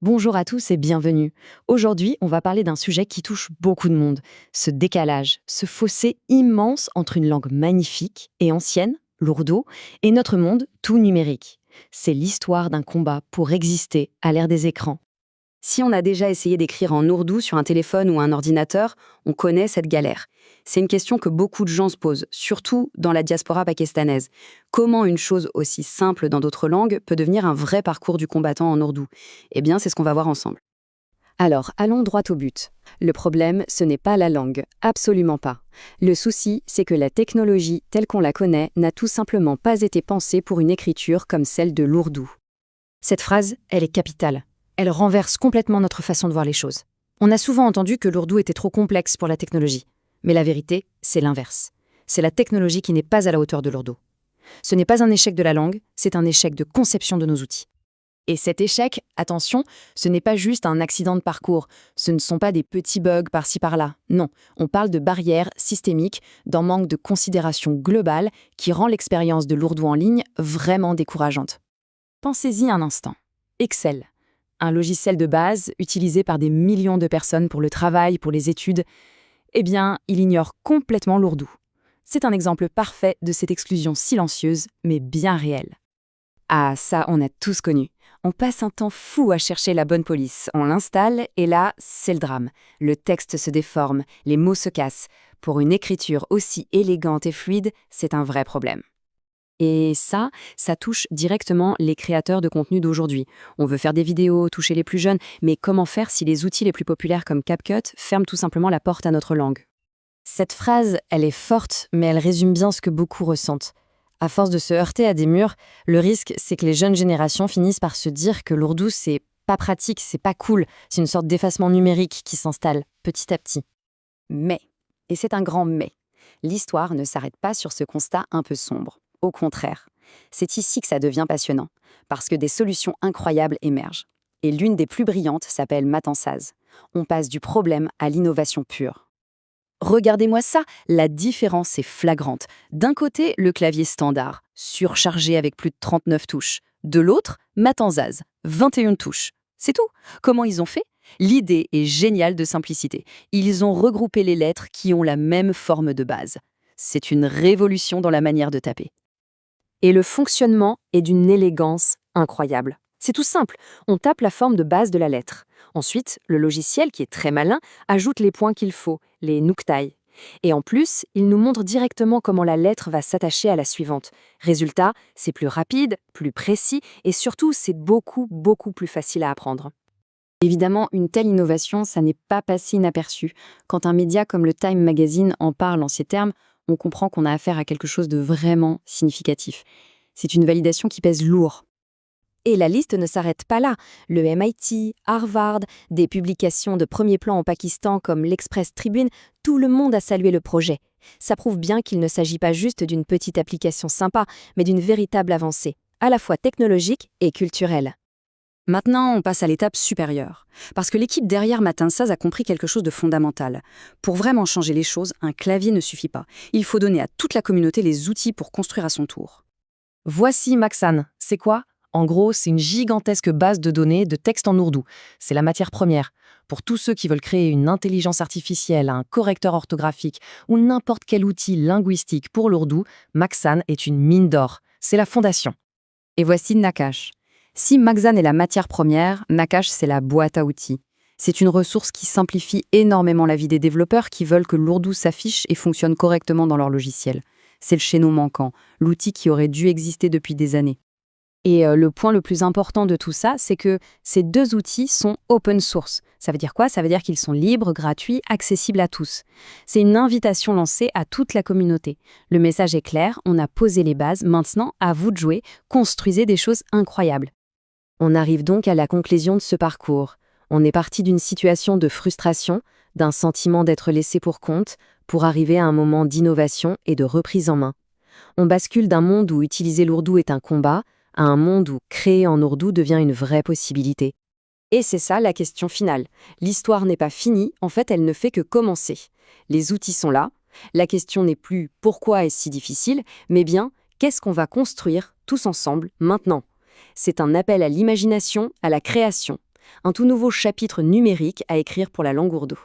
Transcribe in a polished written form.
Bonjour à tous et bienvenue. Aujourd'hui, on va parler d'un sujet qui touche beaucoup de monde, ce décalage, ce fossé immense entre une langue magnifique et ancienne, l'ourdou, et notre monde tout numérique. C'est l'histoire d'un combat pour exister à l'ère des écrans. Si on a déjà essayé d'écrire en ourdou sur un téléphone ou un ordinateur, on connaît cette galère. C'est une question que beaucoup de gens se posent, surtout dans la diaspora pakistanaise. Comment une chose aussi simple dans d'autres langues peut devenir un vrai parcours du combattant en ourdou? Eh bien, c'est ce qu'on va voir ensemble. Alors, allons droit au but. Le problème, ce n'est pas la langue, absolument pas. Le souci, c'est que la technologie, telle qu'on la connaît, n'a tout simplement pas été pensée pour une écriture comme celle de l'ourdou. Cette phrase, elle est capitale. Elle renverse complètement notre façon de voir les choses. On a souvent entendu que l'ourdou était trop complexe pour la technologie. Mais la vérité, c'est l'inverse. C'est la technologie qui n'est pas à la hauteur de l'ourdou. Ce n'est pas un échec de la langue, c'est un échec de conception de nos outils. Et cet échec, attention, ce n'est pas juste un accident de parcours, ce ne sont pas des petits bugs par-ci par-là. Non, on parle de barrières systémiques, d'un manque de considération globale qui rend l'expérience de l'ourdou en ligne vraiment décourageante. Pensez-y un instant. Excel, un logiciel de base utilisé par des millions de personnes pour le travail, pour les études, eh bien, il ignore complètement l'ourdou. C'est un exemple parfait de cette exclusion silencieuse, mais bien réelle. Ah, ça, on a tous connu. On passe un temps fou à chercher la bonne police. On l'installe et là, c'est le drame. Le texte se déforme, les mots se cassent. Pour une écriture aussi élégante et fluide, c'est un vrai problème. Et ça touche directement les créateurs de contenu d'aujourd'hui. On veut faire des vidéos, toucher les plus jeunes, mais comment faire si les outils les plus populaires comme CapCut ferment tout simplement la porte à notre langue? Cette phrase, elle est forte, mais elle résume bien ce que beaucoup ressentent. À force de se heurter à des murs, le risque, c'est que les jeunes générations finissent par se dire que l'ourdou, c'est pas pratique, c'est pas cool, c'est une sorte d'effacement numérique qui s'installe petit à petit. Mais, et c'est un grand mais, l'histoire ne s'arrête pas sur ce constat un peu sombre. Au contraire, c'est ici que ça devient passionnant, parce que des solutions incroyables émergent. Et l'une des plus brillantes s'appelle Matansaz. On passe du problème à l'innovation pure. Regardez-moi ça, la différence est flagrante. D'un côté, le clavier standard, surchargé avec plus de 39 touches. De l'autre, Matanzas, 21 touches. C'est tout. Comment ils ont fait? L'idée est géniale de simplicité. Ils ont regroupé les lettres qui ont la même forme de base. C'est une révolution dans la manière de taper. Et le fonctionnement est d'une élégance incroyable. C'est tout simple, on tape la forme de base de la lettre. Ensuite, le logiciel, qui est très malin, ajoute les points qu'il faut, les nuqtai. Et en plus, il nous montre directement comment la lettre va s'attacher à la suivante. Résultat, c'est plus rapide, plus précis et surtout, c'est beaucoup plus facile à apprendre. Évidemment, une telle innovation, ça n'est pas passé inaperçu. Quand un média comme le Time Magazine en parle en ces termes, on comprend qu'on a affaire à quelque chose de vraiment significatif. C'est une validation qui pèse lourd. Et la liste ne s'arrête pas là. Le MIT, Harvard, des publications de premier plan au Pakistan comme l'Express Tribune, tout le monde a salué le projet. Ça prouve bien qu'il ne s'agit pas juste d'une petite application sympa, mais d'une véritable avancée, à la fois technologique et culturelle. Maintenant, on passe à l'étape supérieure. Parce que l'équipe derrière Matansaz a compris quelque chose de fondamental. Pour vraiment changer les choses, un clavier ne suffit pas. Il faut donner à toute la communauté les outils pour construire à son tour. Voici Maxan. C'est quoi? En gros, c'est une gigantesque base de données de texte en ourdou. C'est la matière première. Pour tous ceux qui veulent créer une intelligence artificielle, un correcteur orthographique ou n'importe quel outil linguistique pour l'ourdou, Maxan est une mine d'or. C'est la fondation. Et voici Nakash. Si Maxan est la matière première, Nakash c'est la boîte à outils. C'est une ressource qui simplifie énormément la vie des développeurs qui veulent que l'ourdou s'affiche et fonctionne correctement dans leur logiciel. C'est le chaînon manquant, l'outil qui aurait dû exister depuis des années. Et le point le plus important de tout ça, c'est que ces deux outils sont open source. Ça veut dire quoi? Ça veut dire qu'ils sont libres, gratuits, accessibles à tous. C'est une invitation lancée à toute la communauté. Le message est clair, on a posé les bases, maintenant à vous de jouer, construisez des choses incroyables. On arrive donc à la conclusion de ce parcours. On est parti d'une situation de frustration, d'un sentiment d'être laissé pour compte, pour arriver à un moment d'innovation et de reprise en main. On bascule d'un monde où utiliser l'ourdou est un combat, à un monde où créer en ourdou devient une vraie possibilité. Et c'est ça la question finale. L'histoire n'est pas finie, en fait elle ne fait que commencer. Les outils sont là, la question n'est plus pourquoi est-ce si difficile, mais bien qu'est-ce qu'on va construire tous ensemble maintenant. C'est un appel à l'imagination, à la création. un tout nouveau chapitre numérique à écrire pour la langue ourdou.